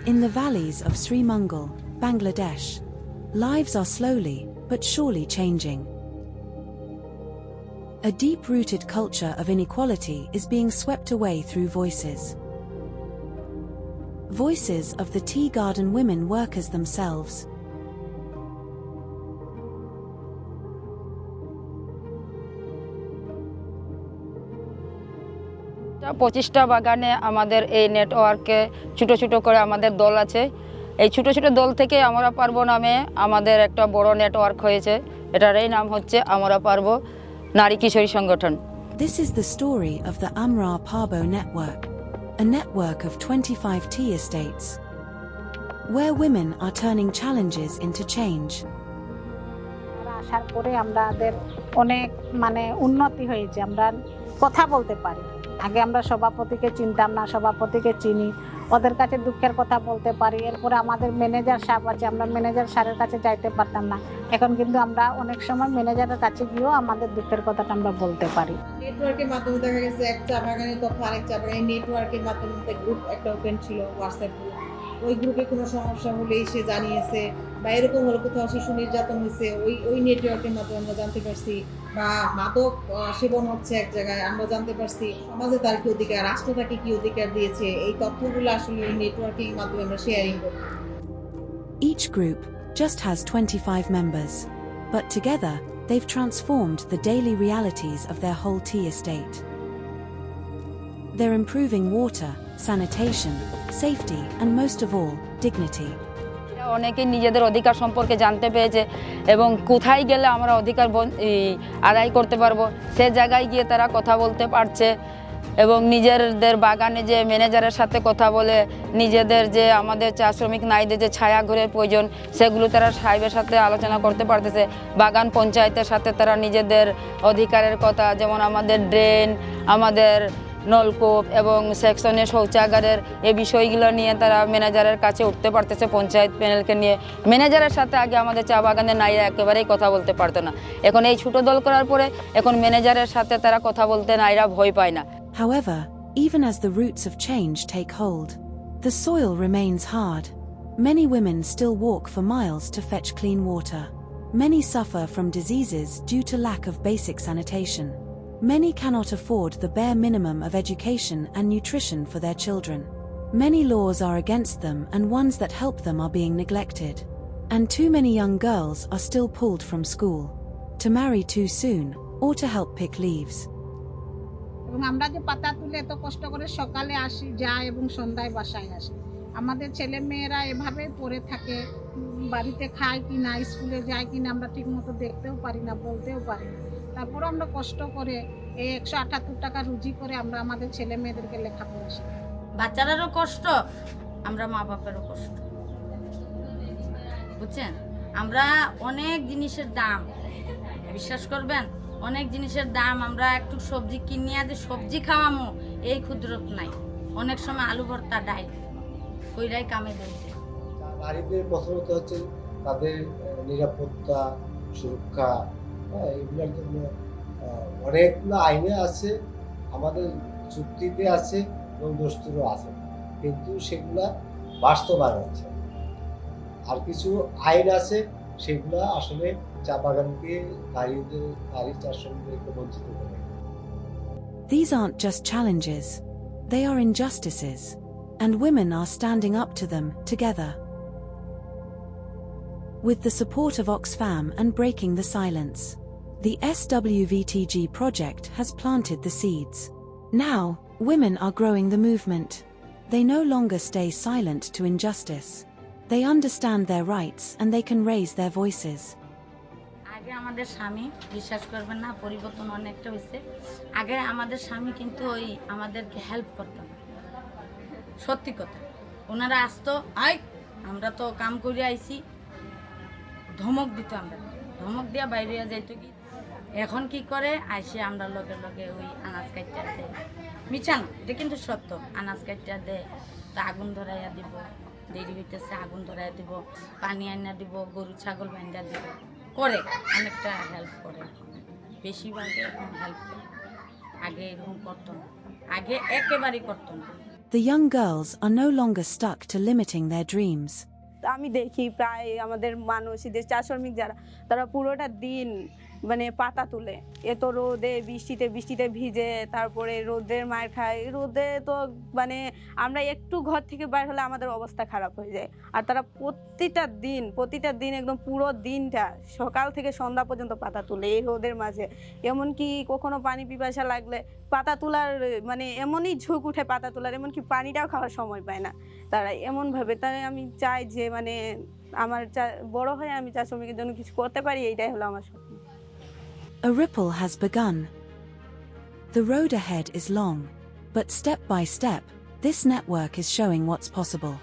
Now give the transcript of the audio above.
In the valleys of Sri Mangal, Bangladesh, lives are slowly but surely changing. A deep-rooted culture of inequality is being swept away through voices. Voices of the tea garden women workers themselves. পঁচিশটা বাগানে আমাদের এই নেটওয়ার্কে ছোটো ছোটো করে আমাদের দল আছে। এই ছোটো ছোটো দল থেকে আমরা পারবো নামে আমাদের একটা বড় নেটওয়ার্ক হয়েছে। এটারই নাম হচ্ছে আমরা পারবো নারী কিশোরী সংগঠন। This is the story of the Amra Parbo network, a network of 25 tea estates, where women are turning challenges into change. আসার পরে আমাদের অনেক উন্নতি হয়েছে, আমরা কথা বলতে পারি। আগে আমরা সভাপতিকে চিনতাম না, সভাপতিকে চিনি, ওদের কাছে দুঃখের কথা বলতে পারি। এরপরে আমাদের ম্যানেজার সাহেব আছে, আমরা ম্যানেজার স্যারের কাছে যাইতে পারতাম না, এখন কিন্তু আমরা অনেক সময় ম্যানেজারের কাছে গিয়েও আমাদের দুঃখের কথাটা আমরা বলতে পারি। নেটওয়ার্কের মাধ্যমে দেখা গেছে এক চা বাগানের তথ্য আরেক চা বাগানে নেটওয়ার্কের মাধ্যমে গ্রুপ একটা ওপেন ছিল, হোয়াটসঅ্যাপ গ্রুপ। ওই গ্রুপে কোনো সমস্যা হলেই সে জানিয়েছে, বা এরকম হলো কোথাও শিশু নির্যাতন হয়েছে, ওই নেটওয়ার্কের মাধ্যমে আমরা জানতে পারছি, বা মাদক সেবন হচ্ছে এক জায়গায় আমরা জানতে পারছি, সমাজে তার কি অধিকার, রাষ্ট্র তাকে কি অধিকার দিয়েছে, এই তথ্যগুলো আসলে ওই নেটওয়ার্কিং মাধ্যমে আমরা শেয়ারিং করি। Each group just has 25 members, but together they've transformed the daily realities of their whole tea estate. They're improving water, sanitation, safety, and most of all, dignity. অনেকে নিজেদের অধিকার সম্পর্কে জানতে পেরেছে এবং কোথায় গেলে আমরা অধিকার আদায় করতে পারবো সে জায়গায় গিয়ে তারা কথা বলতে পারছে এবং নিজেদের বাগানে যে ম্যানেজারের সাথে কথা বলে নিজেদের যে আমাদের চা শ্রমিক নারীদের যে ছায়াঘরের প্রয়োজন সেগুলো তারা সাহেবের সাথে আলোচনা করতে পারতেছে। বাগান পঞ্চায়েতের সাথে তারা নিজেদের অধিকারের কথা, যেমন আমাদের ড্রেন, আমাদের নলকূপ এবং সেকশনের শৌচাগারের এই বিষয়গুলো নিয়ে তারা ম্যানেজারের কাছে উঠতে পারতেছে পঞ্চায়েত প্যানেলকে নিয়ে। ম্যানেজারের সাথে আগে আমাদের চা বাগানের নারীরা একেবারেই কথা বলতে পারতো না, এখন এই ছোটো দল করার পরে এখন ম্যানেজারের সাথে তারা কথা বলতে নারীরা ভয় পায় না। However, even as the roots of change take hold, the soil remains hard. Many women still walk for miles to fetch clean water. Many suffer from diseases due to lack of basic sanitation. Many cannot afford the bare minimum of education and nutrition for their children. Many laws are against them and ones that help them are being neglected. And too many young girls are still pulled from school, to marry too soon, or to help pick leaves. এবং আমরা যে পাতা তুলে এত কষ্ট করে সকালে আসি যাই এবং সন্ধ্যায় বাসায় আসি, আমাদের ছেলে মেয়েরা এভাবেই পড়ে থাকে, বাড়িতে খায় কি না, স্কুলে যায় কি না আমরা ঠিক মতো দেখতেও পারি না, বলতেও পারি না। তারপরে আমরা কষ্ট করে এই 178 টাকা রুজি করে আমরা আমাদের ছেলে মেয়েদেরকে লেখাপড়া শেখাই। বাচ্চারারও কষ্ট, আমরা মা বাপেরও কষ্ট, বুঝছেন। আমরা অনেক জিনিসের দাম, বিশ্বাস করবেন, অনেক জিনিসের দাম, আমরা একটু সবজি কিনিয়া যে সবজি খাওয়ামো এই ক্ষুদ্রত নাই। অনেক সময় আলু ভর্তা ডাল ওইটাই কামে দেয়। নারীদের প্রথমত হচ্ছে তাদের নিরাপত্তা, সুরক্ষা, এগুলোর জন্য অনেকগুলো আইনে আছে, আমাদের চুক্তিতে আছে এবং দস্তুরও আছে, কিন্তু সেগুলা বাস্তবায়ন হচ্ছে। আর কিছু আইন আছে সেগুলা আসলে চা বাগানকে নারী চা শ্রমিকদেরকে বঞ্চিত করে। These aren't just challenges, they are injustices, and women are standing up to them together. With the support of Oxfam and Breaking the Silence, the SWVTG project has planted the seeds. Now, women are growing the movement. They no longer stay silent to injustice. They understand their rights and they can raise their voices. আগে আমাদের স্বামী, বিশ্বাস করবেন না, পরিবর্তন অনেকটা হয়েছে। আগে আমাদের স্বামী কিন্তু ওই আমাদেরকে হেল্প করতো না, সত্যি কথা। ওনারা আসতো, আমরা তো কাম করে আইছি, ধমক দিত, আমরা ধমক দিয়া বাইরে যাইতো। কি এখন কি করে, আইসে আমরা লগে লগে ওই আনাজ কাটটা দেয়, মিছা না, এটা কিন্তু সত্য। আনাজ কাটটা দেয়, তা আগুন ধরাইয়া দিব, দেরি হইতেছে আগুন ধরাইয়া দিব, পানি আইনা দিব, গরু ছাগল বান্ধা দিব, করে অনেকটা হেল্প করে, বেশিরভাগে এখন হেল্প করে। আগে এরকম করতো না, আগে একেবারেই করতো না। The young girls are no longer stuck to limiting their dreams. আমি দেখি প্রায় আমাদের মানুষ এদের চা শ্রমিক যারা তারা পুরোটা দিন মানে পাতা তুলে, এত রোদে বৃষ্টিতে ভিজে, তারপরে রোদের মার খায়। রোদে তো মানে আমরা একটু ঘর থেকে বাইর হলে আমাদের অবস্থা খারাপ হয়ে যায়। আর তারা প্রতিটা দিন একদম পুরো দিনটা সকাল থেকে সন্ধ্যা পর্যন্ত পাতা তুলে এই রোদের মাঝে। এমনকি কখনো পানি পিপাসা লাগলে পাতা তোলার মানে এমনই ঝোঁক উঠে পাতা তোলার, এমনকি পানিটাও খাওয়ার সময় পায় না তারা এমনভাবে। তাই আমি চাই যে মানে আমার বড় হয়ে আমি চা শ্রমিকের জন্য কিছু করতে পারি, এইটাই হলো আমার স্বপ্ন। A ripple has begun. The road ahead is long, but step by step, this network is showing what's possible.